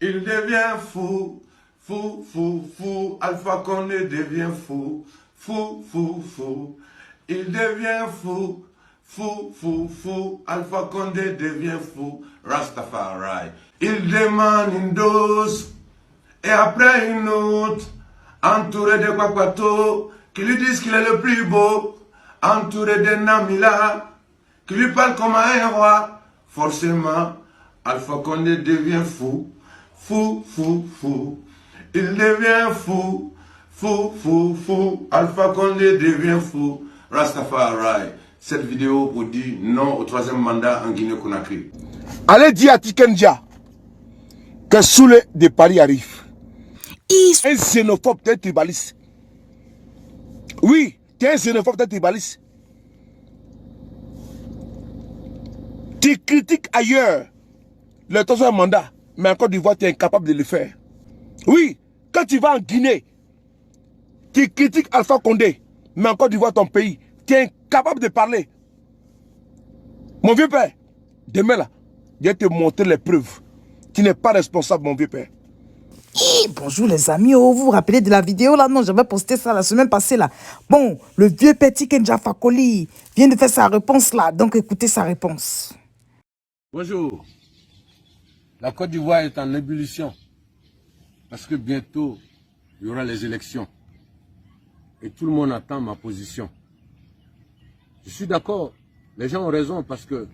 Il devient fou, fou, fou, fou. Alpha Condé devient fou, fou, fou, fou. Il devient fou, fou, fou, fou. Alpha Condé devient fou, Rastafari. Il demande une dose et après une autre, entouré de Kwakwato, qui lui disent qu'il est le plus beau, entouré de Namila, qui lui parle comme un roi. Forcément, Alpha Condé devient fou, fou, fou, fou. Il devient fou, fou, fou, fou. Alpha Condé devient fou, Rastafari. Cette vidéo vous dit non au troisième mandat en Guinée-Conakry. Allez dire à Tikendia que Soule de Paris arrive. Un xénophobe, t'es un tribaliste. Oui, t'es un xénophobe, t'es un tribaliste. Tu critiques ailleurs le troisième mandat, mais en Côte d'Ivoire, tu es incapable de le faire. Oui, quand tu vas en Guinée, tu critiques Alpha Condé, mais en Côte d'Ivoire, ton pays, tu es incapable de parler. Mon vieux père, demain là, je vais te montrer les preuves. Tu n'es pas responsable, mon vieux père. Bonjour les amis, vous vous rappelez de la vidéo là? Non, j'avais posté ça la semaine passée là. Bon, le vieux petit Tikendia Fakoly vient de faire sa réponse là, donc écoutez sa réponse. Bonjour. La Côte d'Ivoire est en ébullition parce que bientôt il y aura les élections et tout le monde attend ma position. Je suis d'accord, les gens ont raison parce que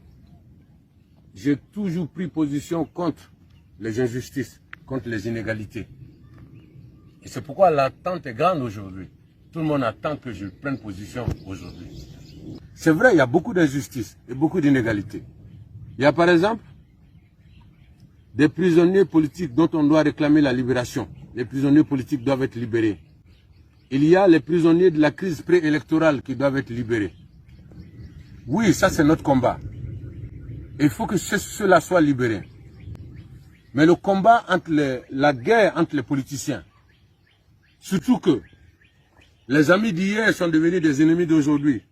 j'ai toujours pris position contre les injustices, contre les inégalités. Et c'est pourquoi l'attente est grande aujourd'hui. Tout le monde attend que je prenne position aujourd'hui. C'est vrai, il y a beaucoup d'injustices et beaucoup d'inégalités. Il y a par exemple des prisonniers politiques dont on doit réclamer la libération. Les prisonniers politiques doivent être libérés. Il y a les prisonniers de la crise préélectorale qui doivent être libérés. Oui, ça c'est notre combat. Il faut que ceux-là soient libérés. Mais le combat entre la guerre entre les politiciens, surtout que les amis d'hier sont devenus des ennemis d'aujourd'hui.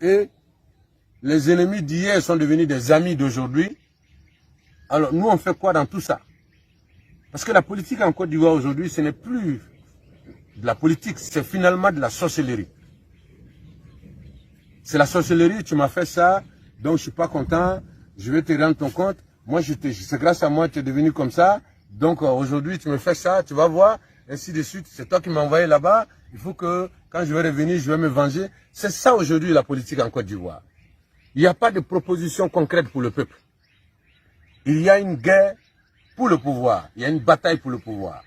Et les ennemis d'hier sont devenus des amis d'aujourd'hui. Alors nous on fait quoi dans tout ça? Parce que la politique en Côte d'Ivoire aujourd'hui, ce n'est plus de la politique, c'est finalement de la sorcellerie. C'est la sorcellerie, tu m'as fait ça, donc je suis pas content, je vais te rendre ton compte. Moi, c'est grâce à moi que tu es devenu comme ça. Donc aujourd'hui, tu me fais ça, tu vas voir, ainsi de suite. C'est toi qui m'as envoyé là-bas. Il faut que quand je vais revenir, je vais me venger. C'est ça aujourd'hui la politique en Côte d'Ivoire. Il n'y a pas de proposition concrète pour le peuple. Il y a une guerre pour le pouvoir. Il y a une bataille pour le pouvoir.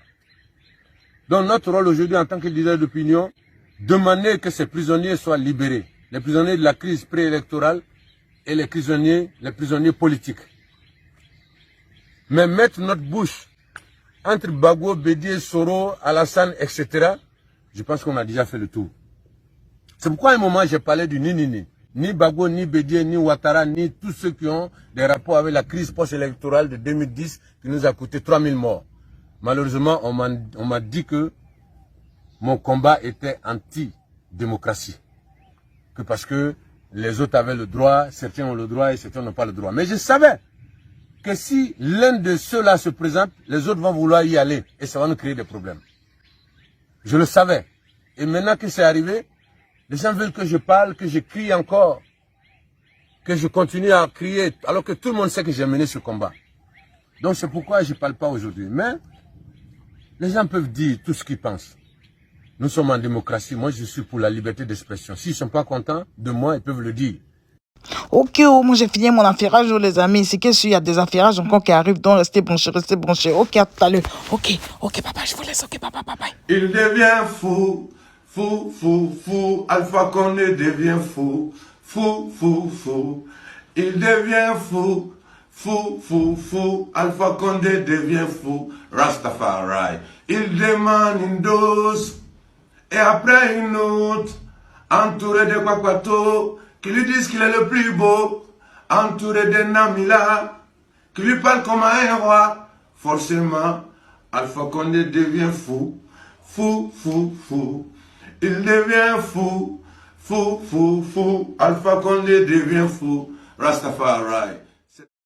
Donc notre rôle aujourd'hui en tant que leader d'opinion, demander que ces prisonniers soient libérés. Les prisonniers de la crise préélectorale et les prisonniers politiques. Mais mettre notre bouche entre Gbagbo, Bédié, Soro, Alassane, etc., je pense qu'on a déjà fait le tour. C'est pourquoi à un moment j'ai parlé du ni-ni-ni. Ni Gbagbo, ni Bédié, ni Ouattara, ni tous ceux qui ont des rapports avec la crise post-électorale de 2010 qui nous a coûté 3000 morts. Malheureusement, on m'a dit que mon combat était anti-démocratie. Que parce que les autres avaient le droit, certains ont le droit et certains n'ont pas le droit. Mais je savais que si l'un de ceux-là se présente, les autres vont vouloir y aller et ça va nous créer des problèmes. Je le savais. Et maintenant que c'est arrivé, les gens veulent que je parle, que je crie encore, que je continue à crier, alors que tout le monde sait que j'ai mené ce combat. Donc c'est pourquoi je ne parle pas aujourd'hui. Mais les gens peuvent dire tout ce qu'ils pensent. Nous sommes en démocratie, moi je suis pour la liberté d'expression. S'ils ne sont pas contents de moi, ils peuvent le dire. Ok, moi j'ai fini mon affairage, les amis. C'est qu'il y a des affairages encore qui arrivent, donc restez branchés. Ok, à tout à l'heure. Ok, papa, je vous laisse. Ok, papa. Il devient fou, fou, fou, fou. Alpha Condé devient fou, fou, fou, fou. Il devient fou, fou, fou, fou. Alpha Condé devient fou, Rastafari. Il demande une dose et après une autre, entouré de Kwakwato, qui lui disent qu'il est le plus beau, entouré de Namila, qui lui parle comme un roi. Forcément, Alpha Condé devient fou, fou, fou, fou. Il devient fou, fou, fou, fou. Alpha Condé devient fou, Rastafari.